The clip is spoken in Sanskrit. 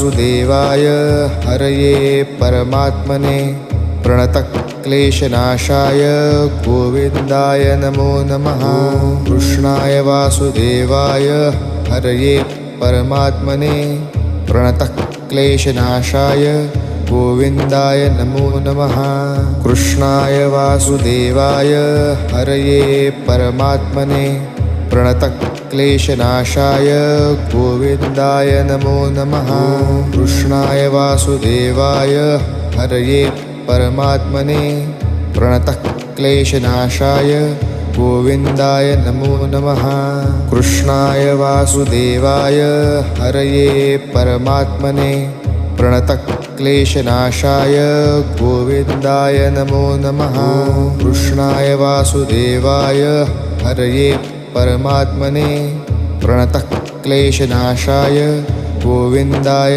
वासुदेवाय हरये परमात्मने प्रणतक्लेशनाशाय गोविन्दाय नमो नमः। कृष्णाय वासुदेवाय हरये परमात्मने प्रणतक्लेशनाशाय गोविन्दाय नमो नमः। कृष्णाय वासुदेवाय हरये परमात्मने प्रणतक्लेशनाशाय गोविन्दाय नमो नमः। कृष्णाय वासुदेवाय हरये परमात्मने प्रणतक्लेशनाशाय गोविन्दाय नमो नमः। कृष्णाय वासुदेवाय हरये परमात्मने प्रणतक्लेशनाशाय गोविन्दाय नमो नमः। कृष्णाय वासुदेवाय हरये परमात्मने प्रणतक्लेशनाशाय गोविन्दाय